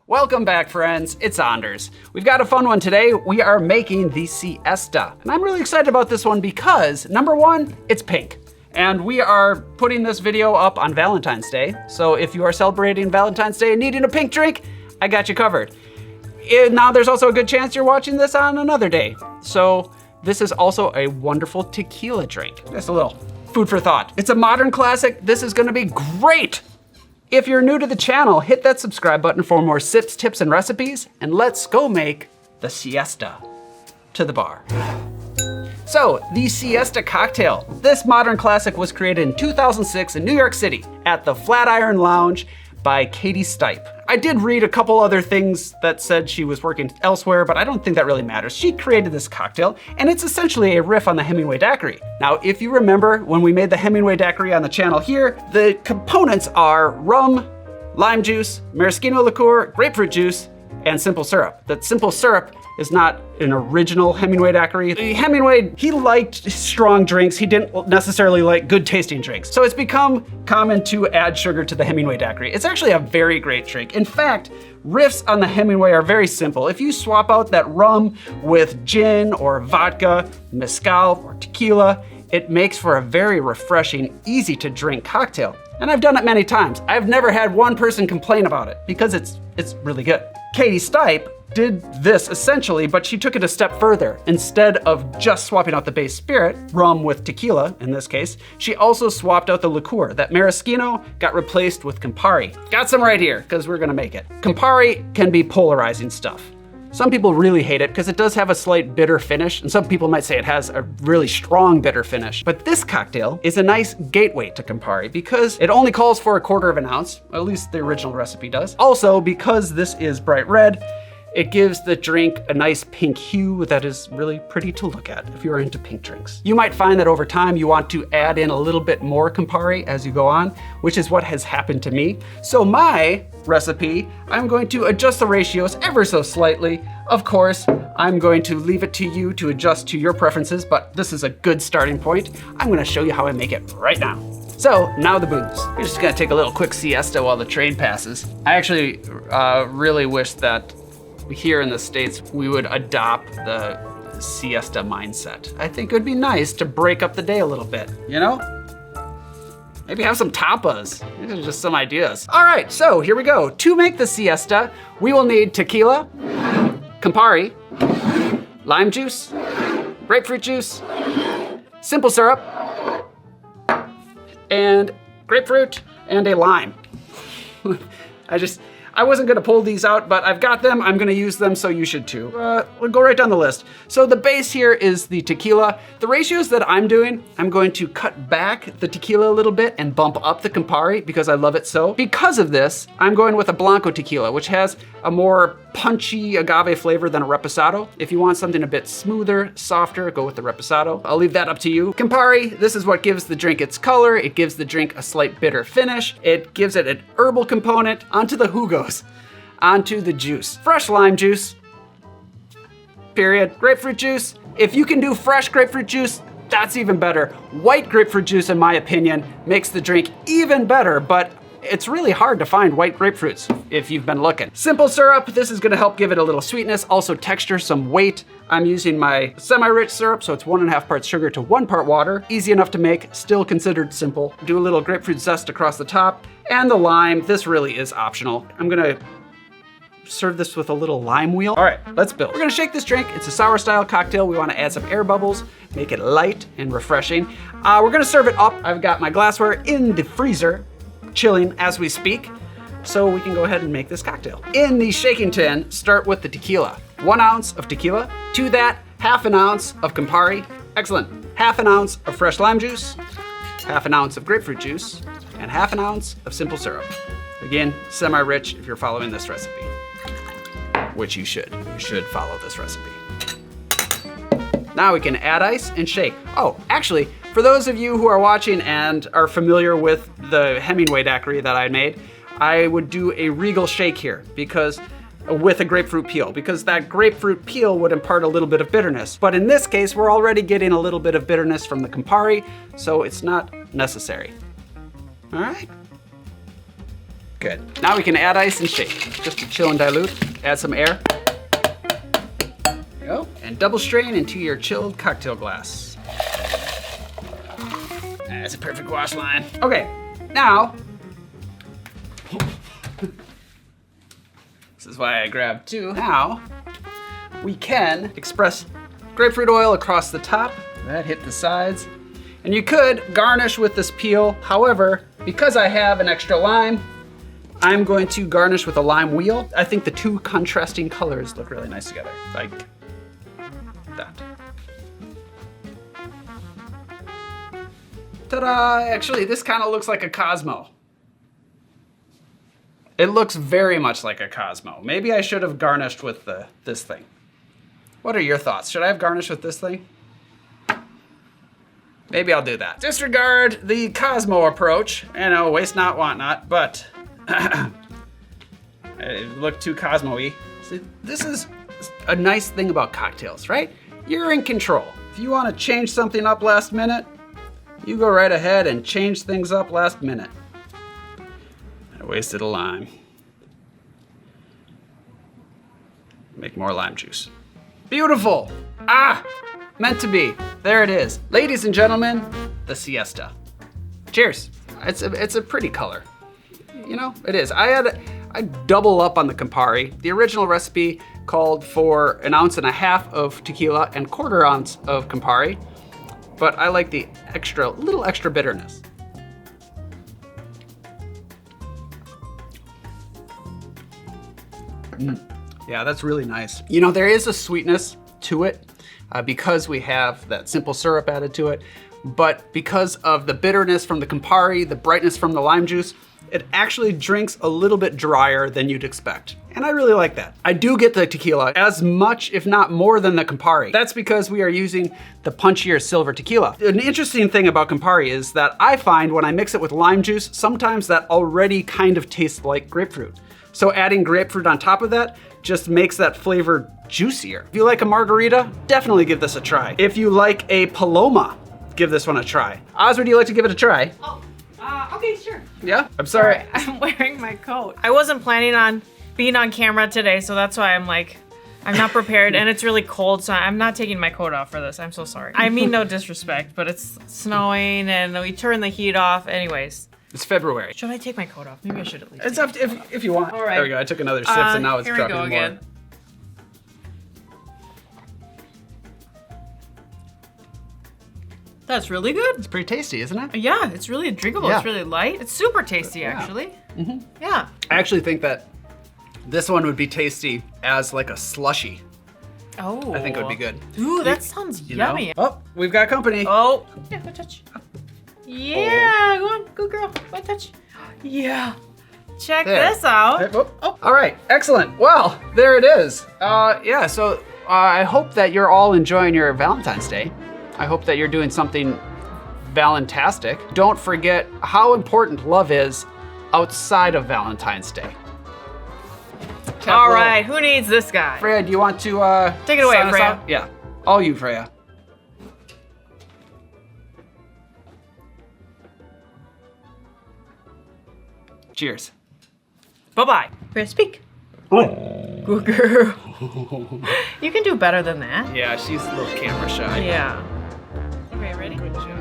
Welcome back, friends. It's Anders. We've got a fun one today. We are making the Siesta. And I'm really excited about this one because, number one, it's pink. And we are putting this video up on Valentine's Day. So if you are celebrating Valentine's Day and needing a pink drink, I got you covered. Now there's also a good chance you're watching this on another day. So this is also a wonderful tequila drink. Just a little food for thought. It's a modern classic. This is gonna be great. If you're new to the channel, hit that subscribe button for more sips, tips, and recipes, and let's go make the Siesta to the bar. So, the Siesta cocktail. This modern classic was created in 2006 in New York City at the Flatiron Lounge by Katie Stipe. I did read a couple other things that said she was working elsewhere, but I don't think that really matters. She created this cocktail, and it's essentially a riff on the Hemingway Daiquiri. Now, if you remember when we made the Hemingway Daiquiri on the channel here, the components are rum, lime juice, maraschino liqueur, grapefruit juice, and simple syrup. That simple syrup is not an original Hemingway Daiquiri. Hemingway, he liked strong drinks. He didn't necessarily like good tasting drinks. So it's become common to add sugar to the Hemingway Daiquiri. It's actually a very great drink. In fact, riffs on the Hemingway are very simple. If you swap out that rum with gin or vodka, mezcal or tequila, it makes for a very refreshing, easy to drink cocktail. And I've done it many times. I've never had one person complain about it because it's really good. Katie Stipe did this essentially, but she took it a step further. Instead of just swapping out the base spirit, rum with tequila in this case, she also swapped out the liqueur. That maraschino got replaced with Campari. Got some right here, because we're gonna make it. Campari can be polarizing stuff. Some people really hate it because it does have a slight bitter finish, and some people might say it has a really strong bitter finish. But this cocktail is a nice gateway to Campari because it only calls for 1/4 of an ounce, at least the original recipe does. Also, because this is bright red, it gives the drink a nice pink hue that is really pretty to look at if you're into pink drinks. You might find that over time you want to add in a little bit more Campari as you go on, which is what has happened to me. So my recipe, I'm going to adjust the ratios ever so slightly. Of course, I'm going to leave it to you to adjust to your preferences, but this is a good starting point. I'm gonna show you how I make it right now. So now the booze. We're just gonna take a little quick siesta while the train passes. I actually really wish that here in the States, we would adopt the siesta mindset. I think it would be nice to break up the day a little bit, you know? Maybe have some tapas. These are just some ideas. All right, so here we go. To make the siesta, we will need tequila, Campari, lime juice, grapefruit juice, simple syrup, and grapefruit, and a lime. I wasn't gonna pull these out, but I've got them. I'm gonna use them, so you should too. We'll go right down the list. So the base here is the tequila. The ratios that I'm doing, I'm going to cut back the tequila a little bit and bump up the Campari because I love it so. Because of this, I'm going with a Blanco tequila, which has a more punchy agave flavor than a reposado. If you want something a bit smoother, softer, go with the reposado. I'll leave that up to you. Campari, this is what gives the drink its color. It gives the drink a slight bitter finish. It gives it an herbal component. Onto the jugos, onto the juice. Fresh lime juice, period. Grapefruit juice, if you can do fresh grapefruit juice, that's even better. White grapefruit juice, in my opinion, makes the drink even better, but it's really hard to find white grapefruits if you've been looking. Simple syrup, this is gonna help give it a little sweetness, also texture, some weight. I'm using my semi-rich syrup, so it's 1.5 parts sugar to 1 part water. Easy enough to make, still considered simple. Do a little grapefruit zest across the top, and the lime, this really is optional. I'm gonna serve this with a little lime wheel. All right, let's build. We're gonna shake this drink. It's a sour style cocktail. We wanna add some air bubbles, make it light and refreshing. We're gonna serve it up. I've got my glassware in the freezer, chilling as we speak, so we can go ahead and make this cocktail. In the shaking tin, start with the tequila. 1 ounce of tequila. To that, 1/2 ounce of Campari. Excellent. 1/2 ounce of fresh lime juice, 1/2 ounce of grapefruit juice, and 1/2 ounce of simple syrup. Again, semi-rich if you're following this recipe, which you should. You should follow this recipe. Now we can add ice and shake. Oh, actually, for those of you who are watching and are familiar with the Hemingway Daiquiri that I made, I would do a regal shake here because with a grapefruit peel, because that grapefruit peel would impart a little bit of bitterness. But in this case, we're already getting a little bit of bitterness from the Campari, so it's not necessary. All right. Good. Now we can add ice and shake. Just to chill and dilute. Add some air. There you go. And double strain into your chilled cocktail glass. That's a perfect wash line. Okay, now, this is why I grabbed two. Now, we can express grapefruit oil across the top. That hit the sides. And you could garnish with this peel. However, because I have an extra lime, I'm going to garnish with a lime wheel. I think the two contrasting colors look really nice together, like that. Ta-da! Actually, this kind of looks like a Cosmo. It looks very much like a Cosmo. Maybe I should have garnished with this thing. What are your thoughts? Should I have garnished with this thing? Maybe I'll do that. Disregard the Cosmo approach. You know, waste not, want not, but it looked too Cosmo-y. See, this is a nice thing about cocktails, right? You're in control. If you want to change something up last minute, you go right ahead and change things up last minute. I wasted a lime. Make more lime juice. Beautiful! Ah! Meant to be. There it is. Ladies and gentlemen, the Siesta. Cheers. It's a pretty color. You know, it is. I double up on the Campari. The original recipe called for 1.5 ounces of tequila and 1/4 ounce of Campari, but I like the little extra bitterness. Yeah, that's really nice. You know, there is a sweetness to it because we have that simple syrup added to it, but because of the bitterness from the Campari, the brightness from the lime juice, it actually drinks a little bit drier than you'd expect. And I really like that. I do get the tequila as much, if not more than the Campari. That's because we are using the punchier silver tequila. An interesting thing about Campari is that I find when I mix it with lime juice, sometimes that already kind of tastes like grapefruit. So adding grapefruit on top of that just makes that flavor juicier. If you like a margarita, definitely give this a try. If you like a Paloma, give this one a try. Oz, would you like to give it a try? Oh, okay, sure. Yeah? I'm sorry. I'm wearing my coat. I wasn't planning on being on camera today, so that's why I'm not prepared, and it's really cold, so I'm not taking my coat off for this. I'm so sorry. I mean no disrespect, but it's snowing, and we turned the heat off. Anyways. It's February. Should I take my coat off? Maybe I should at least. It's up to, if you want. All right. There we go. I took another sip, and now it's here dropping we go more. Again. That's really good. It's pretty tasty, isn't it? Yeah, it's really drinkable. Yeah. It's really light. It's super tasty, Yeah. actually. Mm-hmm. Yeah. I actually think that this one would be tasty as like a slushy. Oh. I think it would be good. Ooh, that sounds You know? yummy. Oh, we've got company. Oh. Yeah, go touch. Yeah, go on, good girl. Go touch. Yeah. Check There. this out. Hey, oh. All right, excellent. Well, there it is. Yeah, so I hope that you're all enjoying your Valentine's Day. I hope that you're doing something valentastic. Don't forget how important love is outside of Valentine's Day. All right, who needs this guy? Freya, do you want to Take it away, sign us Freya. out? Yeah, all you, Freya. Cheers. Bye-bye. Freya, speak. Good girl. You can do better than that. Yeah, she's a little camera shy. Yeah. Okay, ready? Good job.